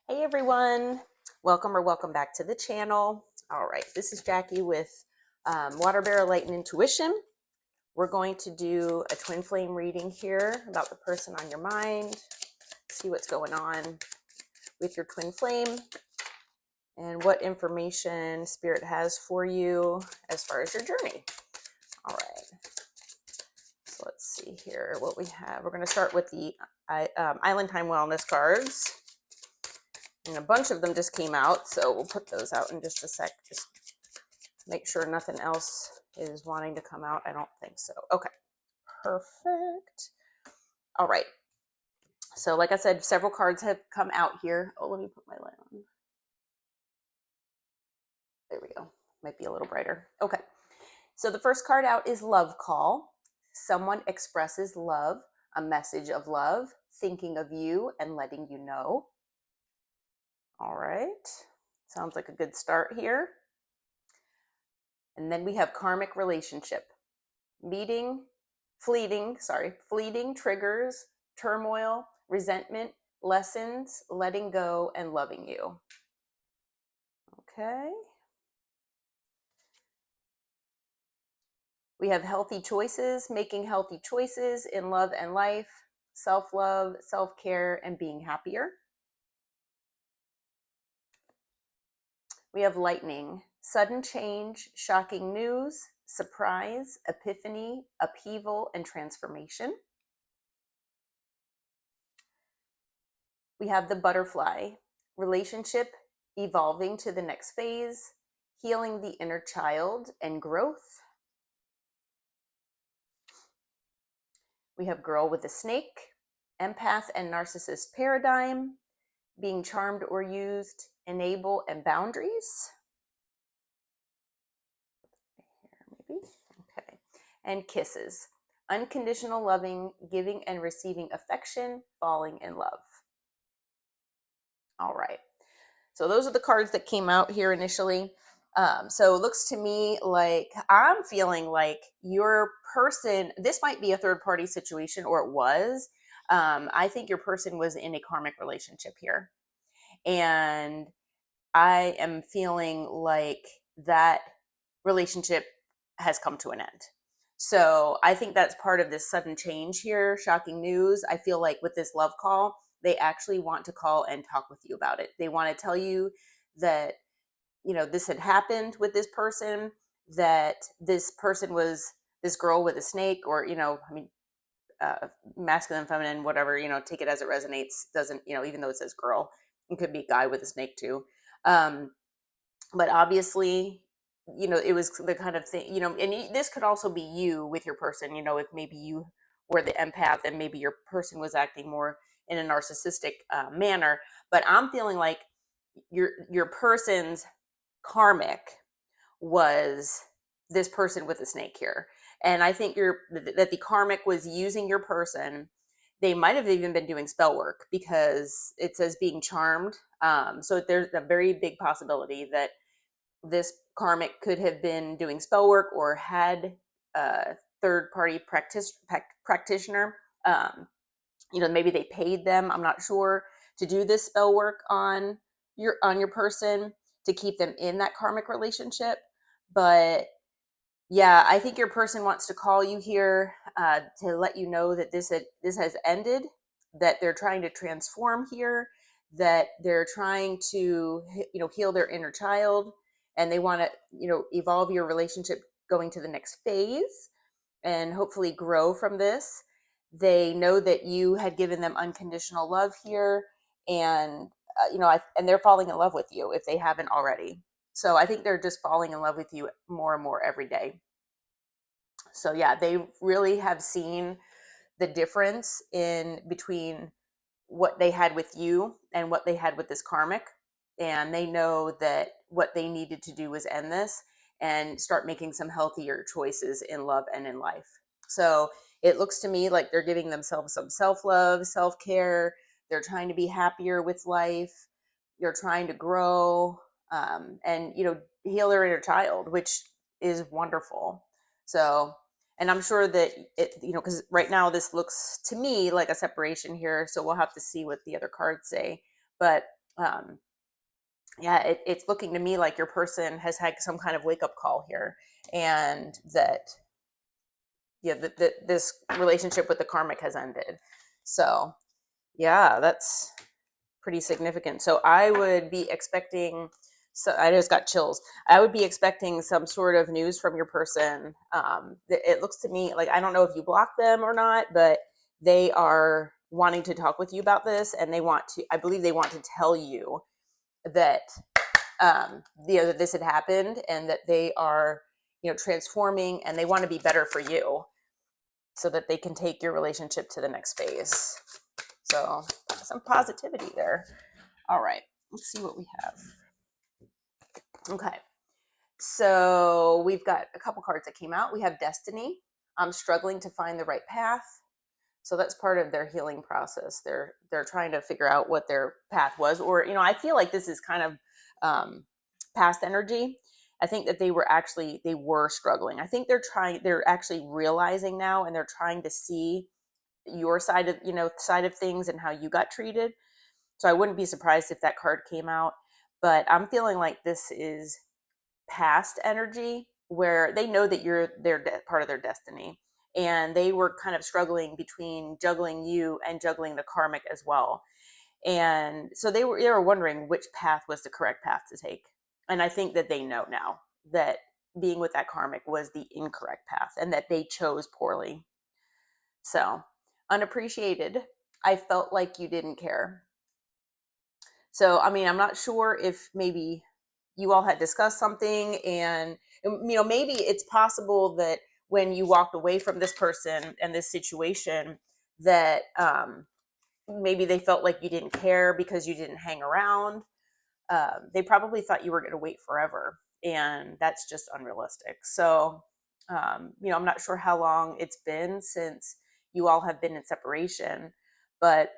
Hey everyone, welcome back to the channel. All right, this is Jackie with Water Barrel Light and Intuition. We're going to do a twin flame reading here about the person on your mind, see what's going on with your twin flame and what information Spirit has for you as far as your journey. All right, so let's see here what we have. We're going to start with the Island Time Wellness cards. And a bunch of them just came out, so we'll put those out in just a sec. Just make sure nothing else is wanting to come out. I don't think so. Okay, perfect. All right. So like I said, several cards have come out here. Oh, let me put my light on. There we go. Might be a little brighter. Okay. So the first card out is Love Call. Someone expresses love, a message of love, thinking of you and letting you know. All right. Sounds like a good start here. And then we have Karmic Relationship. Fleeting triggers, turmoil, resentment, lessons, letting go, and loving you. Okay. We have healthy choices, making healthy choices in love and life, self-love, self-care, and being happier. We have lightning, sudden change, shocking news, surprise, epiphany, upheaval, and transformation. We have the butterfly, relationship evolving to the next phase, healing the inner child and growth. We have girl with a snake, empath and narcissist paradigm, being charmed or used, enable and boundaries. Maybe. Okay. And kisses, unconditional loving, giving and receiving affection, falling in love. All right. So those are the cards that came out here initially. So it looks to me like I'm feeling like your person, this might be a third party situation, or it was. I think your person was in a karmic relationship here. And I am feeling like that relationship has come to an end. So I think that's part of this sudden change here, shocking news. I feel like with this love call, they actually want to call and talk with you about it. They want to tell you that, you know, this had happened with this person, that this person was this girl with a snake, or, you know, I mean, masculine, feminine, whatever, you know, take it as it resonates. Doesn't, you know, even though it says girl, it could be a guy with a snake too. But obviously, you know, it was the kind of thing, you know, and this could also be you with your person, you know, if maybe you were the empath and maybe your person was acting more in a narcissistic manner. But I'm feeling like your person's karmic was this person with the snake here. And I think that the karmic was using your person. They might have even been doing spell work because it says being charmed. So there's a very big possibility that this karmic could have been doing spell work or had a third party practitioner. You know, maybe they paid them, I'm not sure, to do this spell work on your person to keep them in that karmic relationship. But yeah, I think your person wants to call you here to let you know that this has ended, that they're trying to transform here, that they're trying to, you know, heal their inner child, and they want to, you know, evolve your relationship going to the next phase and hopefully grow from this. They know that you had given them unconditional love here, and you know, and they're falling in love with you if they haven't already. So I think they're just falling in love with you more and more every day. So yeah, they really have seen the difference in between what they had with you and what they had with this karmic. And they know that what they needed to do was end this and start making some healthier choices in love and in life. So it looks to me like they're giving themselves some self-love, self-care. They're trying to be happier with life. They're trying to grow, and, you know, heal their inner child, which is wonderful. So, and I'm sure that it, you know, because right now this looks to me like a separation here. So we'll have to see what the other cards say. But um, yeah, it's looking to me like your person has had some kind of wake up call here, and that yeah, that this relationship with the karmic has ended. So yeah, that's pretty significant. So I would be expecting. So I just got chills. I would be expecting some sort of news from your person. It looks to me like I don't know if you block them or not, but they are wanting to talk with you about this, and they want to. I believe they want to tell you that that this had happened and that they are transforming and they want to be better for you so that they can take your relationship to the next phase. So some positivity there. All right, let's see what we have. Okay, so we've got a couple cards that came out. We have Destiny. I'm struggling to find the right path. So that's part of their healing process. They're trying to figure out what their path was, or I feel like this is kind of past energy. I think that they were struggling. I think they're actually realizing now, and they're trying to see your side of things and how you got treated. So I wouldn't be surprised if that card came out, but I'm feeling like this is past energy where they know that they're part of their destiny, and they were kind of struggling between juggling you and juggling the karmic as well. And so they were wondering which path was the correct path to take. And I think that they know now that being with that karmic was the incorrect path and that they chose poorly. So, unappreciated. I felt like you didn't care. So, I mean, I'm not sure if maybe you all had discussed something, and maybe it's possible that when you walked away from this person and this situation, that maybe they felt like you didn't care because you didn't hang around. They probably thought you were going to wait forever, and that's just unrealistic. So, I'm not sure how long it's been since you all have been in separation, but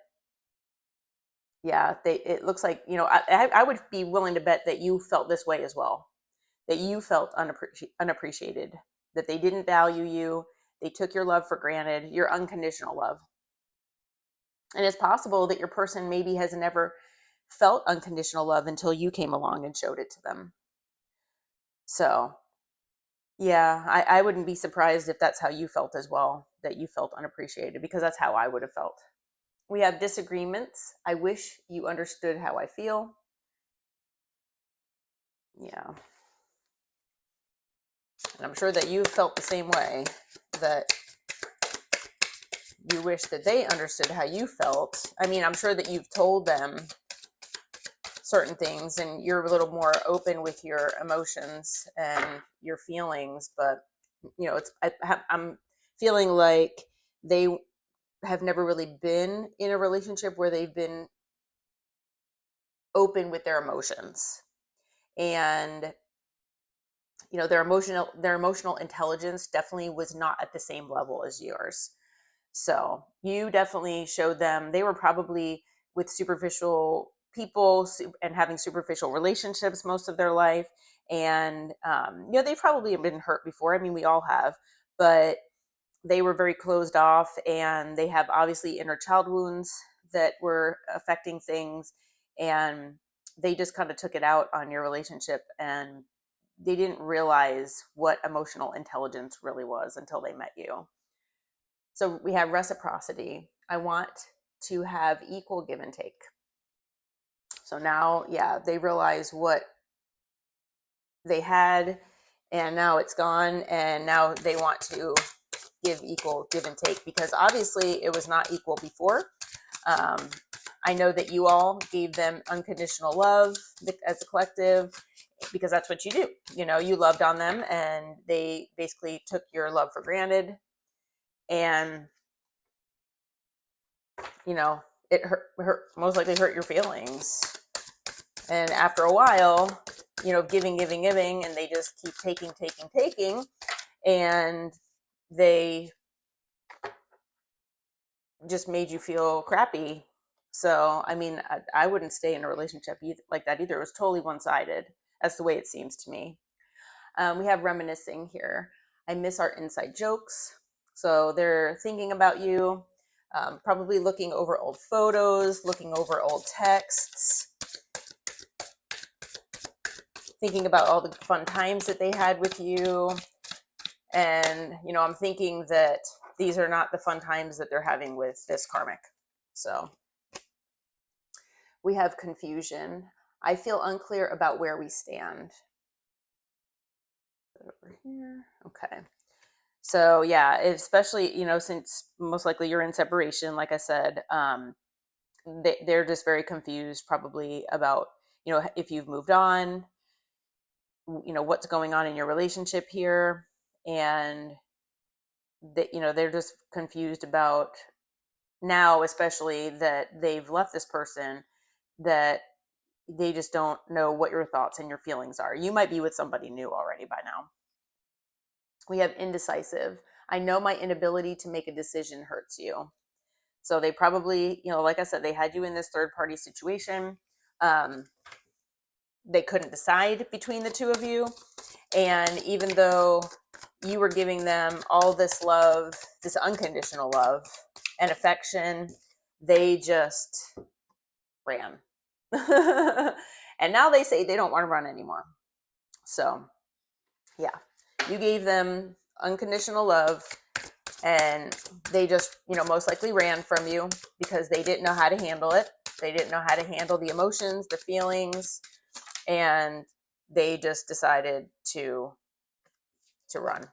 yeah, it looks like I would be willing to bet that you felt this way as well, that you felt unappreciated, that they didn't value you, they took your love for granted, your unconditional love. And it's possible that your person maybe has never felt unconditional love until you came along and showed it to them. So yeah, I wouldn't be surprised if that's how you felt as well, that you felt unappreciated, because that's how I would have felt. We have disagreements. I wish you understood how I feel. Yeah. And I'm sure that you felt the same way, that you wish that they understood how you felt. I mean, I'm sure that you've told them certain things and you're a little more open with your emotions and your feelings, but I'm feeling like they have never really been in a relationship where they've been open with their emotions. And their emotional intelligence definitely was not at the same level as yours. So you definitely showed them they were probably with superficial people and having superficial relationships most of their life. And, they've probably been hurt before. I mean, we all have, but they were very closed off, and they have obviously inner child wounds that were affecting things. And they just kind of took it out on your relationship, and they didn't realize what emotional intelligence really was until they met you. So we have reciprocity. I want to have equal give and take. So now, yeah, they realize what they had, and now it's gone, and now they want to give equal give and take, because obviously it was not equal before. I know that you all gave them unconditional love as a collective, because that's what you do. You loved on them, and they basically took your love for granted. And it most likely hurt your feelings. And after a while, giving, and they just keep taking, and they just made you feel crappy. So, I mean, I wouldn't stay in a relationship like that either. It was totally one-sided. That's the way it seems to me. We have reminiscing here. I miss our inside jokes. So they're thinking about you, probably looking over old photos, looking over old texts. thinking about all the fun times that they had with you. And, you know, I'm thinking that these are not the fun times that they're having with this karmic. So we have confusion. I feel unclear about where we stand. Over here. Okay. So yeah, especially, you know, since most likely you're in separation, like I said, they're just very confused probably about, you know, if you've moved on, you know, what's going on in your relationship here. And that, you know, they're just confused about now, especially that they've left this person, that they just don't know what your thoughts and your feelings are. You might be with somebody new already by now. We have indecisive. I know my inability to make a decision hurts you. So they probably, you know, like I said, they had you in this third party situation. They couldn't decide between the two of you. And even though you were giving them all this love, this unconditional love and affection, they just ran. And now they say they don't want to run anymore. So, yeah, you gave them unconditional love and they just, you know, most likely ran from you because they didn't know how to handle it. They didn't know how to handle the emotions, the feelings, and they just decided to run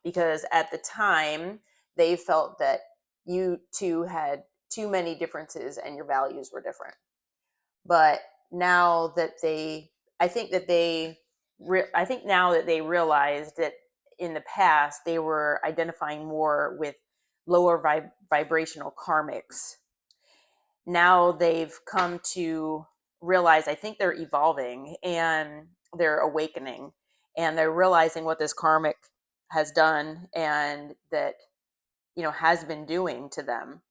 because at the time they felt that you two had too many differences and your values were different. But now that I think now that they realized that in the past they were identifying more with lower vibrational karmics. Now they've come to realize, I think they're evolving and they're awakening and they're realizing what this karmic has done and that, you know, has been doing to them.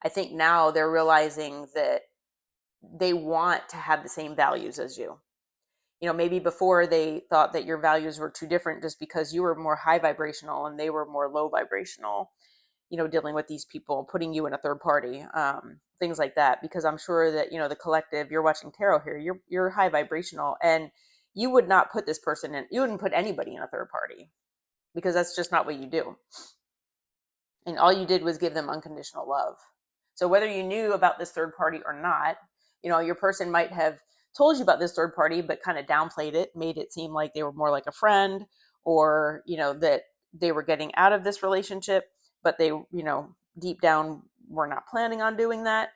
I think now they're realizing that they want to have the same values as you. You know, maybe before they thought that your values were too different just because you were more high vibrational and they were more low vibrational, you know, dealing with these people, putting you in a third party, things like that. Because I'm sure that, you know, the collective, you're watching tarot here, you're high vibrational and you would not put this person in, you wouldn't put anybody in a third party because that's just not what you do. And all you did was give them unconditional love. So whether you knew about this third party or not, you know, your person might have told you about this third party, but kind of downplayed it, made it seem like they were more like a friend or, you know, that they were getting out of this relationship, but they, you know, deep down were not planning on doing that.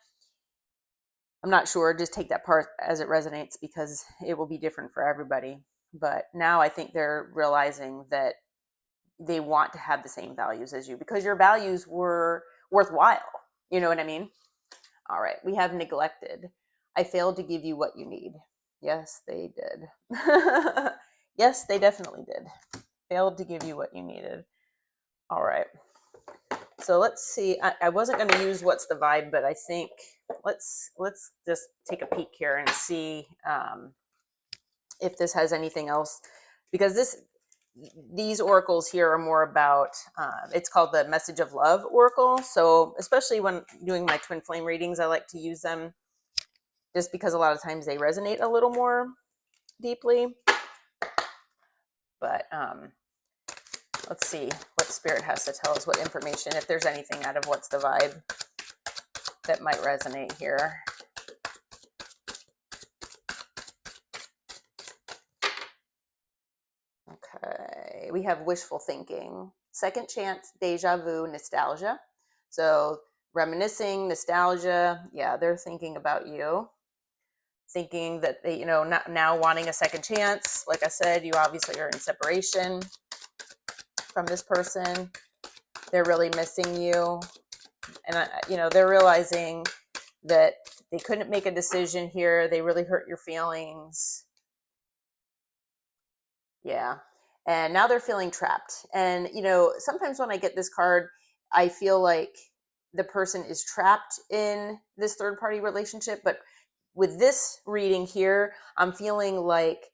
I'm not sure. Just take that part as it resonates because it will be different for everybody. But now I think they're realizing that they want to have the same values as you because your values were worthwhile. You know what I mean? All right. We have neglected. I failed to give you what you need. Yes, they did. Yes, they definitely did. Failed to give you what you needed. All right. So let's see. I wasn't going to use what's the vibe, but I think let's just take a peek here and see if this has anything else, because these oracles here are more about, it's called the Message of Love Oracle. So especially when doing my twin flame readings, I like to use them just because a lot of times they resonate a little more deeply. But let's see what Spirit has to tell us, what information, if there's anything out of what's the vibe that might resonate here. Okay, we have wishful thinking, second chance, deja vu, nostalgia. So reminiscing, nostalgia, yeah, they're thinking about you, thinking that they, you know, not now wanting a second chance. Like I said, you obviously are in separation from this person. They're really missing you, and you know, they're realizing that they couldn't make a decision here. They really hurt your feelings. Yeah. And now they're feeling trapped. And, you know, sometimes when I get this card, I feel like the person is trapped in this third party relationship. But with this reading here, I'm feeling like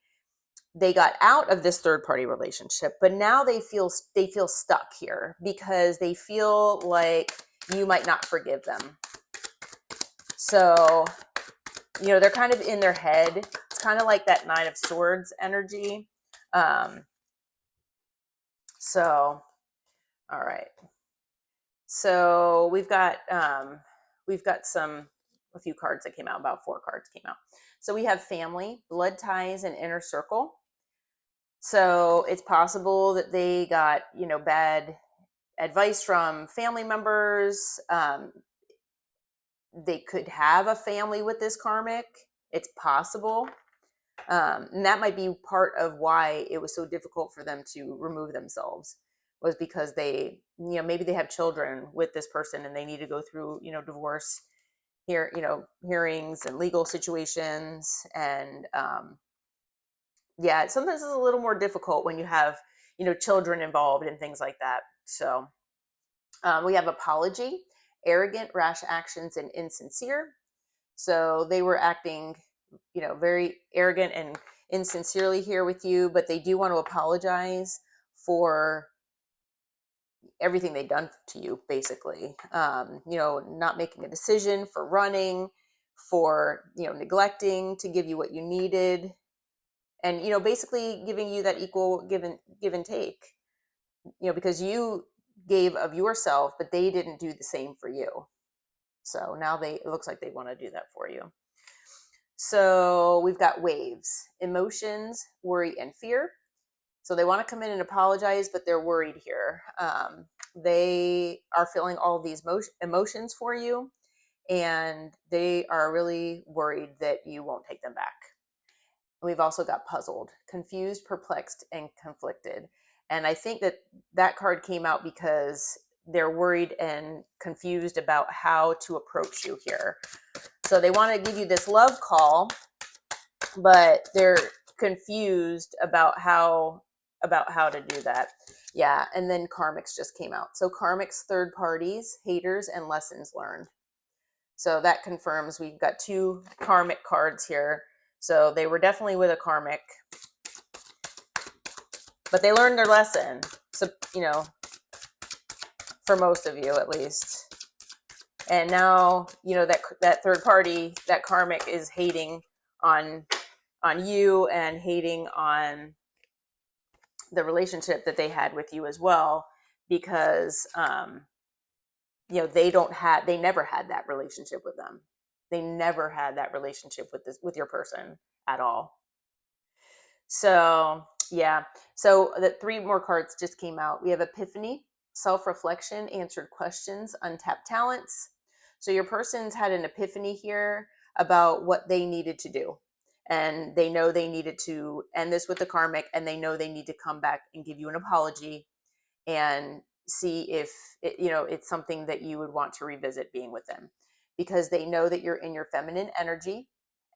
they got out of this third party relationship, but now they feel stuck here because they feel like you might not forgive them. So, you know, they're kind of in their head. It's kind of like that Nine of Swords energy. So, all right. So we've got a few cards that came out, about 4 cards came out. So we have family, blood ties, and inner circle. So it's possible that they got, bad advice from family members. They could have a family with this karmic. It's possible. And that might be part of why it was so difficult for them to remove themselves, was because they, maybe they have children with this person and they need to go through, divorce hearings and legal situations. And sometimes it's a little more difficult when you have, children involved and things like that. So we have apology, arrogant, rash actions, and insincere. So they were acting, very arrogant and insincerely here with you, but they do want to apologize for everything they've done to you, basically. Not making a decision, for running, for, neglecting to give you what you needed, and, basically giving you that equal give and take, because you gave of yourself, but they didn't do the same for you. So now it looks like they want to do that for you. So we've got waves, emotions, worry, and fear. So they want to come in and apologize, but they're worried here. They are feeling all of these emotions for you, and they are really worried that you won't take them back. We've also got puzzled, confused, perplexed, and conflicted. And I think that card came out because they're worried and confused about how to approach you here. So they want to give you this love call, but they're confused about how to do that. Yeah, and then karmics just came out. So karmics, third parties, haters, and lessons learned. So that confirms we've got 2 karmic cards here. So they were definitely with a karmic, but they learned their lesson. So, for most of you at least. And now, that third party, that karmic, is hating on you and hating on the relationship that they had with you as well, because they never had that relationship with them. They never had that relationship with your person at all. So yeah, so the 3 more cards just came out. We have epiphany, self-reflection, answered questions, untapped talents. So your person's had an epiphany here about what they needed to do, and they know they needed to end this with the karmic, and they know they need to come back and give you an apology and see if it's something that you would want to revisit being with them, because they know that you're in your feminine energy,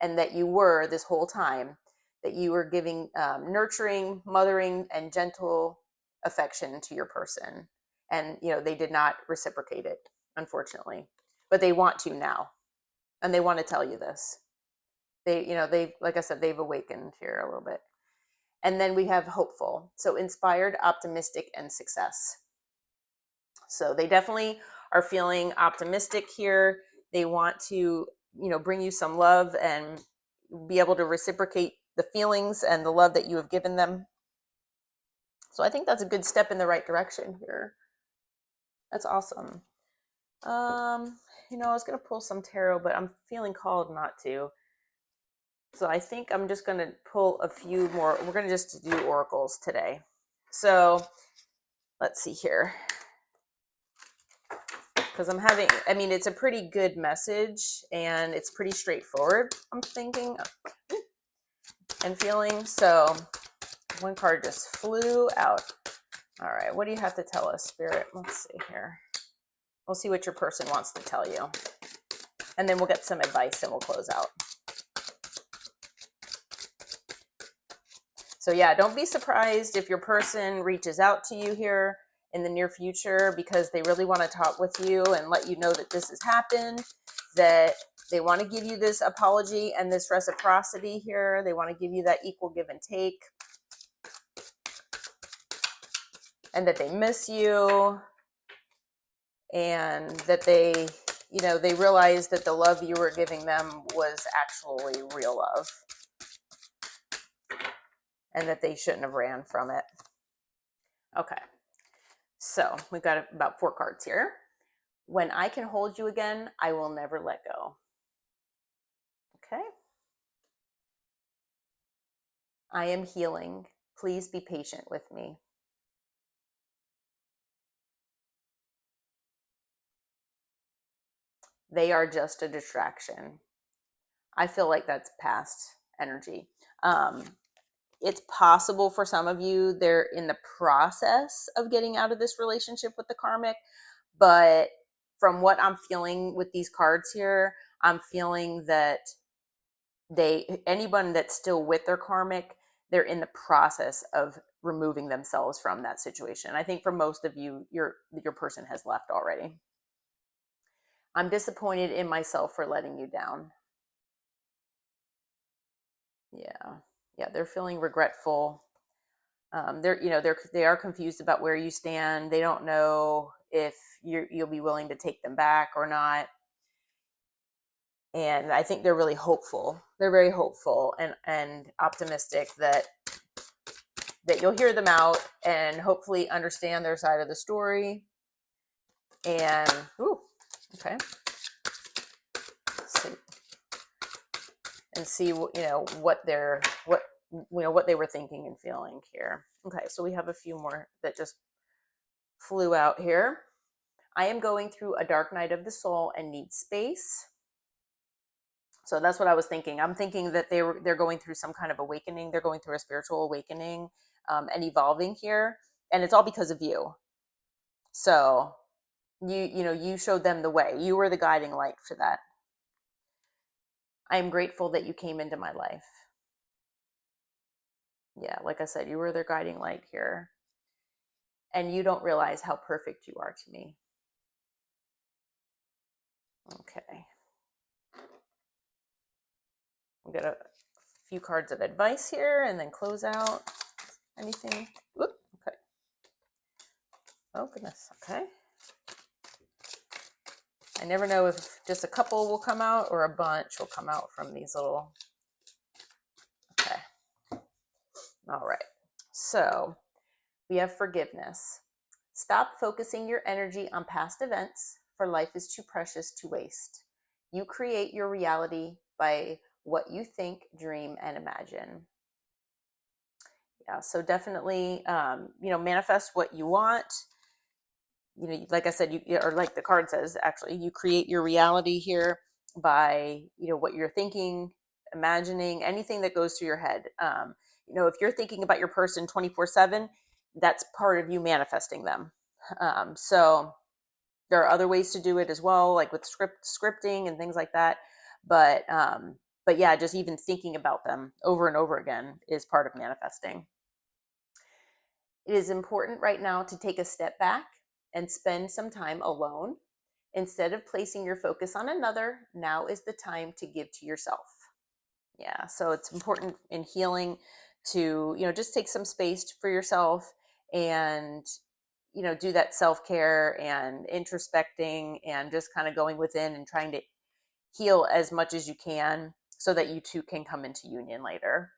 and that you were this whole time, that you were giving nurturing, mothering, and gentle affection to your person, and they did not reciprocate it, unfortunately, but they want to now, and they want to tell you this. They've, like I said, they've awakened here a little bit. And then we have hopeful, so inspired, optimistic, and success. So they definitely are feeling optimistic here. They want to, bring you some love and be able to reciprocate the feelings and the love that you have given them. So I think that's a good step in the right direction here. That's awesome. I was going to pull some tarot, but I'm feeling called not to. So I think I'm just going to pull a few more. We're going to just do oracles today. So let's see here. Because it's a pretty good message, and it's pretty straightforward, I'm thinking and feeling. So one card just flew out. All right, what do you have to tell us, Spirit? Let's see here. We'll see what your person wants to tell you. And then we'll get some advice and we'll close out. So yeah, don't be surprised if your person reaches out to you here in the near future, because they really want to talk with you and let you know that this has happened, that they want to give you this apology and this reciprocity here. They want to give you that equal give and take, and that they miss you, and that they realize that the love you were giving them was actually real love. and that they shouldn't have ran from it. Okay, so we've got about 4 cards here. When I can hold you again, I will never let go. Okay. I am healing. Please be patient with me. They are just a distraction. I feel like that's past energy. It's possible for some of you, they're in the process of getting out of this relationship with the karmic, but from what I'm feeling with these cards here, I'm feeling that anyone that's still with their karmic, they're in the process of removing themselves from that situation. I think for most of you, your person has left already. I'm disappointed in myself for letting you down. Yeah, they're feeling regretful. They are confused about where you stand. They don't know if you'll be willing to take them back or not. And I think they're really hopeful. They're very hopeful and optimistic that you'll hear them out and hopefully understand their side of the story. And okay, see what they were thinking and feeling here. Okay, so we have a few more that just flew out here. I am going through a dark night of the soul and need space. So that's what I was thinking. I'm thinking that they're going through some kind of awakening. They're going through a spiritual awakening and evolving here, and it's all because of you. So you showed them the way. You were the guiding light for that. I am grateful that you came into my life. Yeah, like I said, you were their guiding light here, and you don't realize how perfect you are to me. Okay. We'll get a few cards of advice here and then close out. Anything? Whoop, okay. Oh, goodness. Okay. I never know if just a couple will come out or a bunch will come out from these little. Okay. All right. So we have forgiveness. Stop focusing your energy on past events, for life is too precious to waste. You create your reality by what you think, dream, and imagine. Yeah, so definitely, manifest what you want. Like I said, or like the card says, actually, you create your reality here by, what you're thinking, imagining, anything that goes through your head. If you're thinking about your person 24/7, that's part of you manifesting them. So there are other ways to do it as well, like with scripting and things like that. But yeah, just even thinking about them over and over again is part of manifesting. It is important right now to take a step back and spend some time alone. Instead of placing your focus on another, now is the time to give to yourself. Yeah, so it's important in healing to, just take some space for yourself and, do that self-care and introspecting and just kind of going within and trying to heal as much as you can so that you two can come into union later.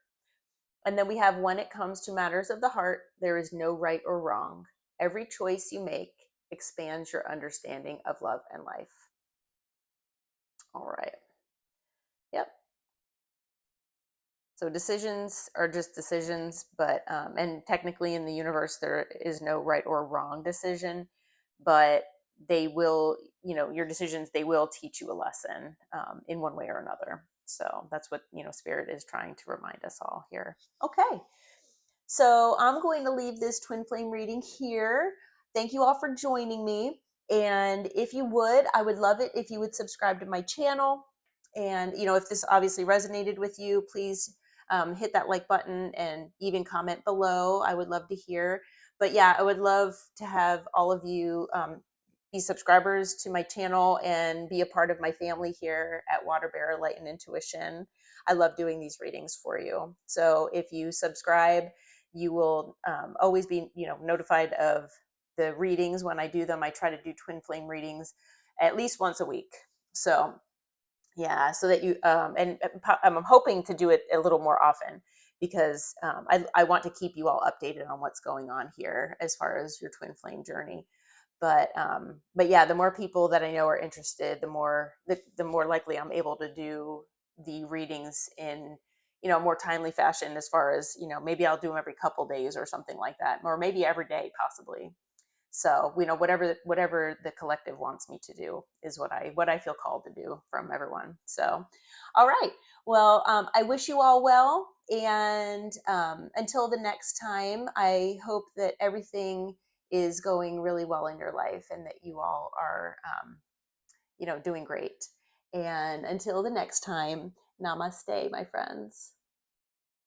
And then we have, when it comes to matters of the heart, there is no right or wrong. Every choice you make expands your understanding of love and life. All right. Yep. So decisions are just decisions, but, and technically in the universe, there is no right or wrong decision, but they will, your decisions, they will teach you a lesson in one way or another. So that's what, Spirit is trying to remind us all here. Okay. So I'm going to leave this twin flame reading here. Thank you all for joining me. And if you would, I would love it if you would subscribe to my channel. And, if this obviously resonated with you, please hit that like button and even comment below. I would love to hear. But yeah, I would love to have all of you be subscribers to my channel and be a part of my family here at Water Bearer Light and Intuition. I love doing these readings for you. So if you subscribe, you will always be, notified of the readings when I do them. I try to do twin flame readings at least once a week. So Yeah, so that you I'm hoping to do it a little more often because I want to keep you all updated on what's going on here as far as your twin flame journey. But yeah, the more people that I know are interested, the more likely I'm able to do the readings in, you know, more timely fashion, as far as, you know, maybe I'll do them every couple days or something like that, or maybe every day possibly. So, you know, whatever the collective wants me to do is what I feel called to do from everyone. So, all right. Well, I wish you all well, and until the next time, I hope that everything is going really well in your life, and that you all are, you know, doing great. And until the next time, namaste, my friends.